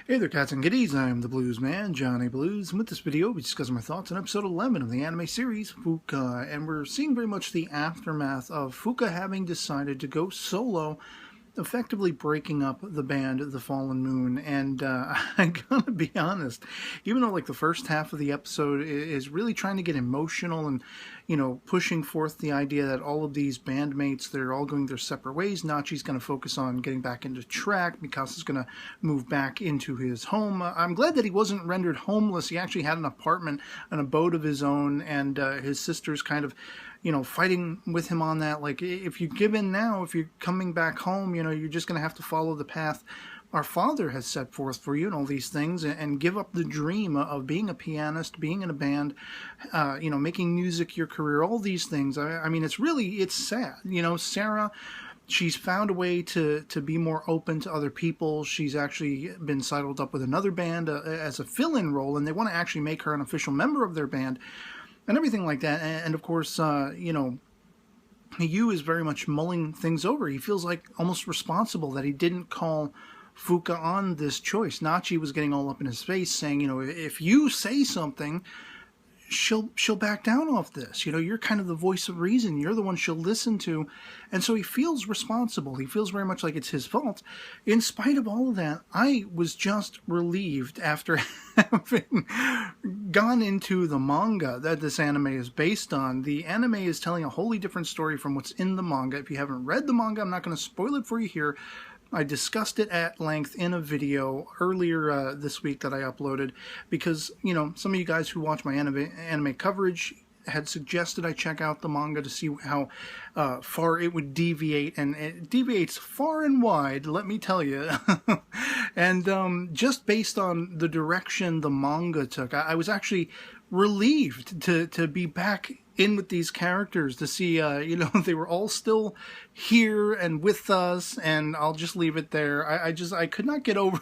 Hey there, cats and kitties. I am the Blues Man, Johnny Blues, and with this video, we discuss my thoughts on episode 11 of the anime series, Fuuka, and we're seeing very much the aftermath of Fuuka having decided to go solo, effectively breaking up the band The Fallen Moon. And I gotta be honest, even though like the first half of the episode is really trying to get emotional and, you know, pushing forth the idea that all of these bandmates, they're all going their separate ways. Nachi's going to focus on getting back into track. Mikasa's going to move back into his home. I'm glad that he wasn't rendered homeless. He actually had an apartment, an abode of his own, and his sister's kind of, you know, fighting with him on that. Like, if you give in now, if you're coming back home, you know, you're just going to have to follow the path our father has set forth for you and all these things, and give up the dream of being a pianist, being in a band, you know, making music your career, all these things. I mean, it's sad. You know, Sarah, she's found a way to be more open to other people. She's actually been sidled up with another band as a fill-in role, and they want to actually make her an official member of their band and everything like that. And of course, you know, Yu is very much mulling things over. He feels like almost responsible that he didn't call Fuuka on this choice. Nachi was getting all up in his face saying, you know, if you say something, she'll back down off this. You know, you're kind of the voice of reason. You're the one she'll listen to. And so he feels responsible. He feels very much like it's his fault. In spite of all of that, I was just relieved after having gone into the manga that this anime is based on. The anime is telling a wholly different story from what's in the manga. If you haven't read the manga, I'm not going to spoil it for you here. I discussed it at length in a video earlier this week that I uploaded because, you know, some of you guys who watch my anime coverage had suggested I check out the manga to see how far it would deviate, and it deviates far and wide, let me tell you. And just based on the direction the manga took, I was actually relieved to be back in with these characters, to see, you know, they were all still here and with us, and I'll just leave it there. I could not get over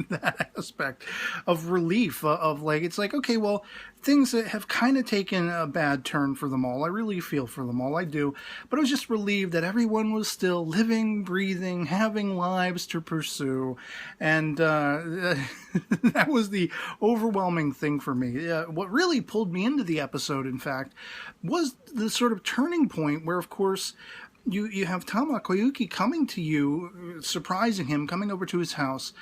that aspect of relief, of like, it's like, okay, well, things that have kind of taken a bad turn for them all. I really feel for them all, I do. But I was just relieved that everyone was still living, breathing, having lives to pursue. And that was the overwhelming thing for me. What really pulled me into the episode, in fact, was the sort of turning point where, of course, you have Koyuki coming to you, surprising him, coming over to his house,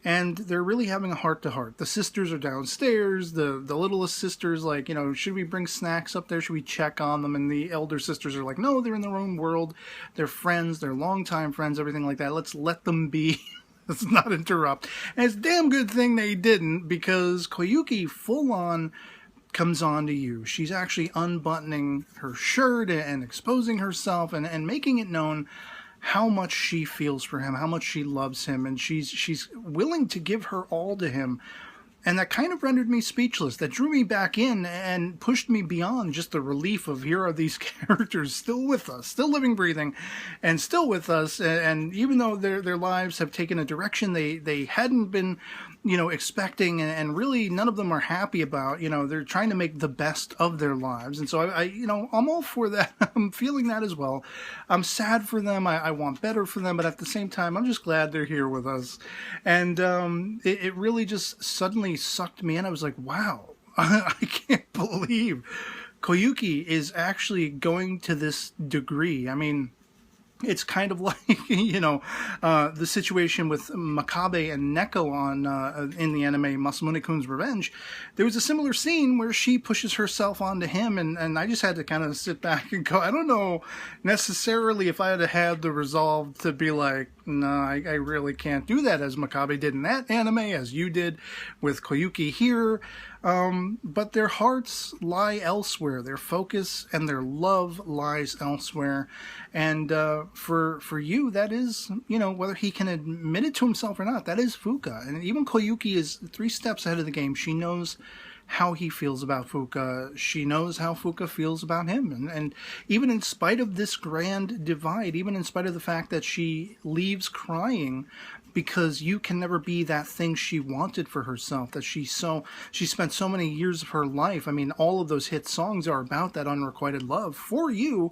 and they're really having a heart-to-heart. The sisters are downstairs. The littlest sister's like, you know, should we bring snacks up there? Should we check on them? And the elder sisters are like, no, they're in their own world. They're friends. They're longtime friends, everything like that. Let's let them be. Let's not interrupt. And it's a damn good thing they didn't, because Koyuki full-on comes on to you. She's actually unbuttoning her shirt and exposing herself and making it known how much she feels for him, how much she loves him, and she's willing to give her all to him. And that kind of rendered me speechless. That drew me back in and pushed me beyond just the relief of, here are these characters still with us, still living, breathing, and still with us. And even though their lives have taken a direction they hadn't been, you know, expecting, and really none of them are happy about, you know, they're trying to make the best of their lives. And so I you know, I'm all for that. I'm feeling that as well. I'm sad for them. I want better for them. But at the same time, I'm just glad they're here with us. And it really just suddenly sucked me in. I was like, wow, I can't believe Koyuki is actually going to this degree. I mean, it's kind of like, you know, the situation with Makabe and Neko on in the anime Masamune-kun's Revenge. There was a similar scene where she pushes herself onto him, and I just had to kind of sit back and go, I don't know necessarily if I had the resolve to be like, no, I really can't do that, as Makabe did in that anime, as you did with Koyuki here. But their hearts lie elsewhere. Their focus and their love lies elsewhere. And for you, that is, you know, whether he can admit it to himself or not, that is Fuuka. And even Koyuki is 3 steps ahead of the game. She knows how he feels about Fuuka. She knows how Fuuka feels about him. And even in spite of this grand divide, even in spite of the fact that she leaves crying because you can never be that thing she wanted for herself, that she spent so many years of her life, I mean, all of those hit songs are about that unrequited love for you.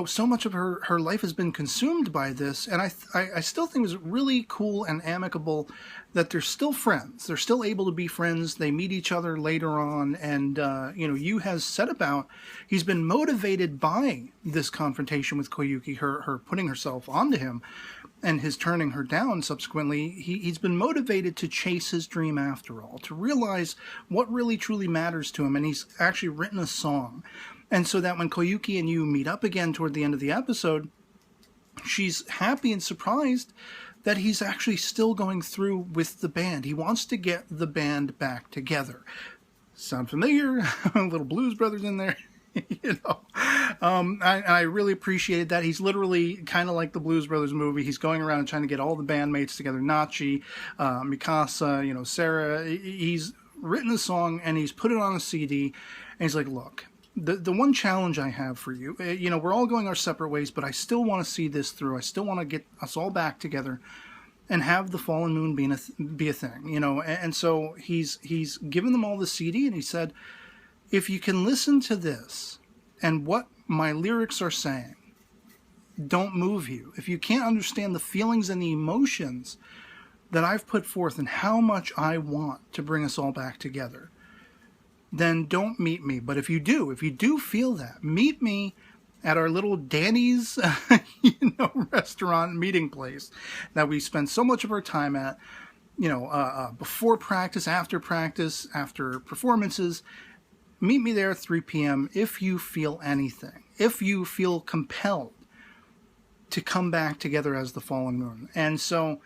so much of her life has been consumed by this, and I still think it was really cool and amicable that they're still friends. They're still able to be friends. They meet each other later on, and Yu has said about he's been motivated by this confrontation with Koyuki, her putting herself onto him, and his turning her down subsequently. He's been motivated to chase his dream after all, to realize what really truly matters to him, and he's actually written a song. And so that when Koyuki and Yu meet up again toward the end of the episode, she's happy and surprised that he's actually still going through with the band. He wants to get the band back together. Sound familiar? Little Blues Brothers in there. I really appreciated that. He's literally kind of like the Blues Brothers movie. He's going around and trying to get all the bandmates together. Nachi, Mikasa, Sarah. He's written a song and he's put it on a CD. And he's like, look, the one challenge I have for you, we're all going our separate ways, but I still want to see this through. I still want to get us all back together and have the Fallen Moon be a thing, And so he's given them all the CD, and he said, if you can listen to this and what my lyrics are saying don't move you, if you can't understand the feelings and the emotions that I've put forth and how much I want to bring us all back together, then don't meet me. But if you do feel that, meet me at our little Danny's, restaurant meeting place that we spend so much of our time at, before practice, after performances. Meet me there at 3 p.m. if you feel anything, if you feel compelled to come back together as the Fallen Moon. And so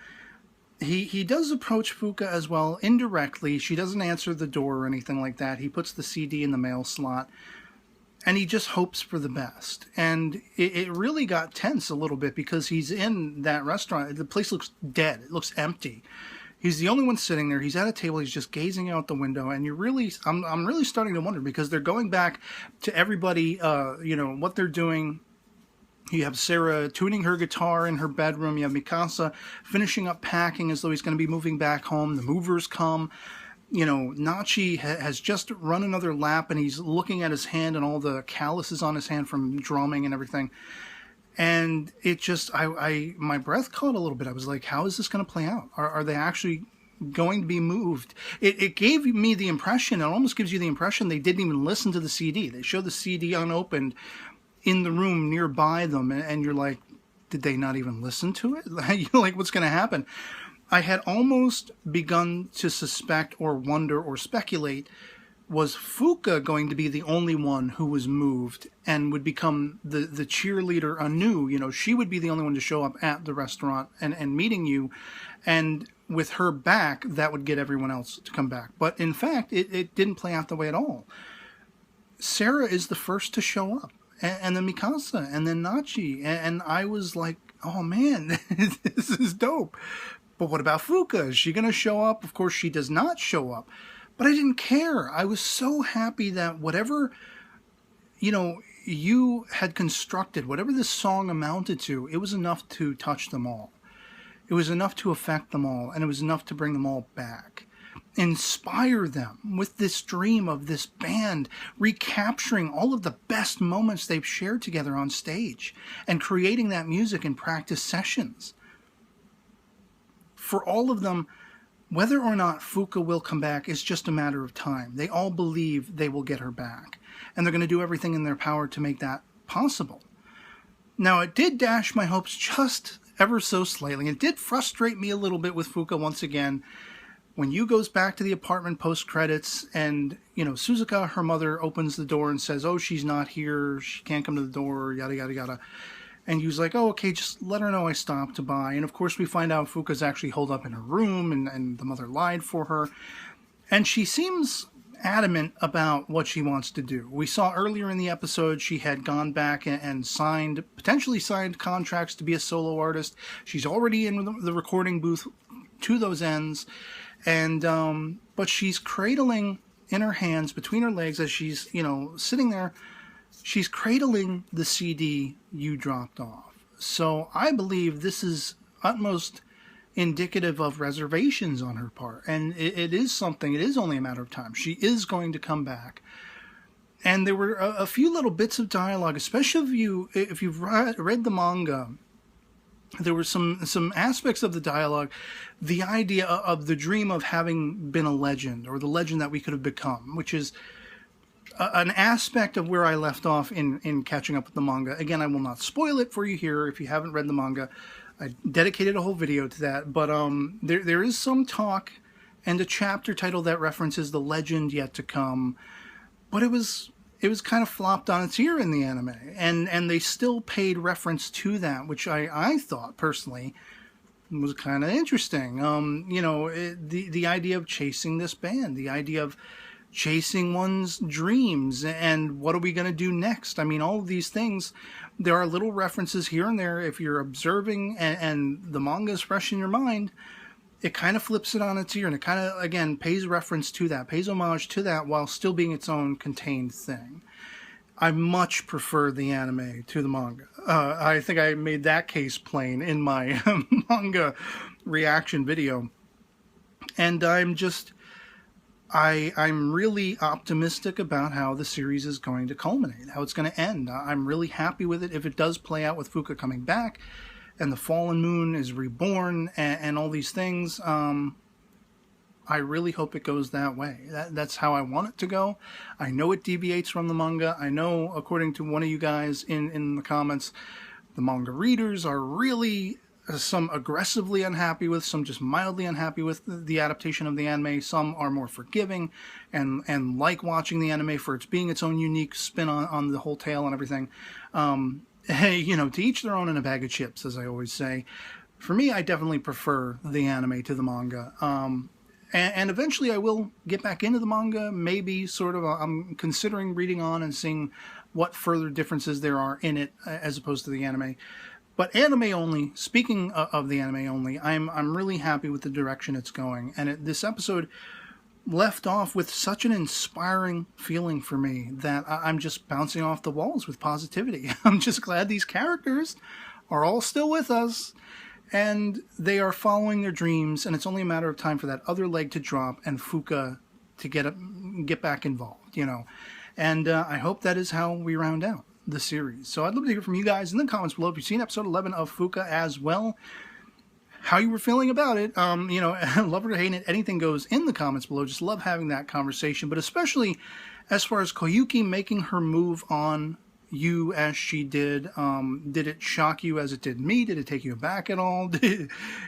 he does approach Fuuka as well, indirectly. She doesn't answer the door or anything like that. He puts the CD in the mail slot, and he just hopes for the best. And it really got tense a little bit because he's in that restaurant. The place looks dead. It looks empty. He's the only one sitting there. He's at a table. He's just gazing out the window. And I'm really starting to wonder, because they're going back to everybody, what they're doing. You have Sarah tuning her guitar in her bedroom. You have Mikasa finishing up packing as though he's going to be moving back home. The movers come. Nachi has just run another lap, and he's looking at his hand and all the calluses on his hand from drumming and everything. And it just, my breath caught a little bit. I was like, how is this going to play out? Are they actually going to be moved? It gave me the impression, it almost gives you the impression they didn't even listen to the CD. They show the CD unopened in the room nearby them, and you're like, did they not even listen to it? You're like, what's going to happen? I had almost begun to suspect or wonder or speculate, was Fuuka going to be the only one who was moved and would become the cheerleader anew? She would be the only one to show up at the restaurant and meeting you, and with her back, that would get everyone else to come back. But in fact, it didn't play out the way at all. Sarah is the first to show up, and then Mikasa, and then Nachi, and I was like, oh man, this is dope. But what about Fuuka? Is she going to show up? Of course, she does not show up. But I didn't care. I was so happy that whatever, you had constructed, whatever this song amounted to, it was enough to touch them all. It was enough to affect them all, and it was enough to bring them all back. Inspire them with this dream of this band recapturing all of the best moments they've shared together on stage and creating that music in practice sessions. For all of them, whether or not Fuuka will come back is just a matter of time. They all believe they will get her back, and they're going to do everything in their power to make that possible. Now, it did dash my hopes just ever so slightly. It did frustrate me a little bit with Fuuka once again. When Yu goes back to the apartment post-credits and, Suzuka, her mother, opens the door and says, oh, she's not here, she can't come to the door, yada, yada, yada. And Yu's like, oh, okay, just let her know I stopped by. And of course we find out Fuuka's actually holed up in her room, and the mother lied for her. And she seems adamant about what she wants to do. We saw earlier in the episode she had gone back and potentially signed contracts to be a solo artist. She's already in the recording booth to those ends. And but she's cradling in her hands, between her legs, as she's, sitting there, she's cradling the CD you dropped off. So I believe this is utmost indicative of reservations on her part. And it is something, it is only a matter of time. She is going to come back. And there were a few little bits of dialogue, especially if you've read the manga. There were some aspects of the dialogue, the idea of the dream of having been a legend, or the legend that we could have become, which is an aspect of where I left off in catching up with the manga. Again, I will not spoil it for you here if you haven't read the manga. I dedicated a whole video to that, but there is some talk and a chapter title that references the legend yet to come, but it was kind of flopped on its ear in the anime, and they still paid reference to that, which I thought personally was kind of interesting. The idea of chasing this band, the idea of chasing one's dreams, and what are we going to do next? I mean, all of these things, there are little references here and there. If you're observing and the manga is fresh in your mind, it kind of flips it on its ear, and it kind of, again, pays reference to that, pays homage to that, while still being its own contained thing. I much prefer the anime to the manga. I think I made that case plain in my manga reaction video. And I'm really optimistic about how the series is going to culminate, how it's going to end. I'm really happy with it if it does play out with Fuuka coming back, and the fallen moon is reborn, and all these things. I really hope it goes that way. That's how I want it to go. I know it deviates from the manga. I know, according to one of you guys in the comments, the manga readers are really, some aggressively unhappy with, some just mildly unhappy with the adaptation of the anime. Some are more forgiving and like watching the anime for its being its own unique spin on the whole tale and everything. Hey, to each their own in a bag of chips, as I always say. For me, I definitely prefer the anime to the manga. And eventually I will get back into the manga, maybe, sort of. I'm considering reading on and seeing what further differences there are in it as opposed to the anime. But anime only, speaking of the anime only, I'm really happy with the direction it's going. And this episode left off with such an inspiring feeling for me that I'm just bouncing off the walls with positivity. I'm just glad these characters are all still with us, and they are following their dreams, and it's only a matter of time for that other leg to drop and Fuuka to get back involved, And I hope that is how we round out the series. So I'd love to hear from you guys in the comments below if you've seen episode 11 of Fuuka as well, how you were feeling about it. Love or hate it, anything goes in the comments below. Just love having that conversation, but especially as far as Koyuki making her move on you as she did. Did it shock you as it did me? Did it take you aback at all?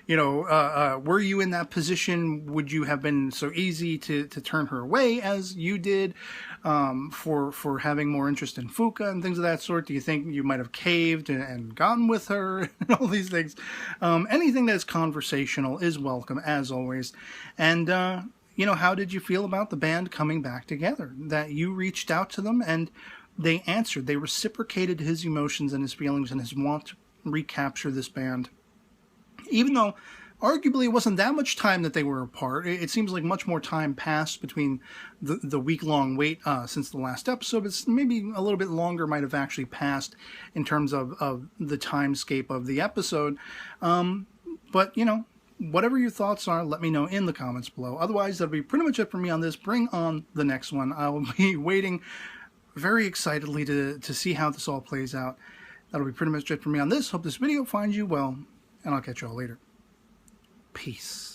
Were you in that position? Would you have been so easy to turn her away as you did, for having more interest in Fuuka and things of that sort? Do you think you might have caved and gotten with her and all these things? Anything that's conversational is welcome, as always. And how did you feel about the band coming back together? That you reached out to them and they answered. They reciprocated his emotions and his feelings and his want to recapture this band. Even though, arguably, it wasn't that much time that they were apart. It seems like much more time passed between the week-long wait since the last episode. It's maybe a little bit longer might have actually passed in terms of the timescape of the episode. But, whatever your thoughts are, let me know in the comments below. Otherwise, that'll be pretty much it for me on this. Bring on the next one. I'll be waiting very excitedly to see how this all plays out. That'll be pretty much it for me on this. Hope this video finds you well, and I'll catch you all later. Peace.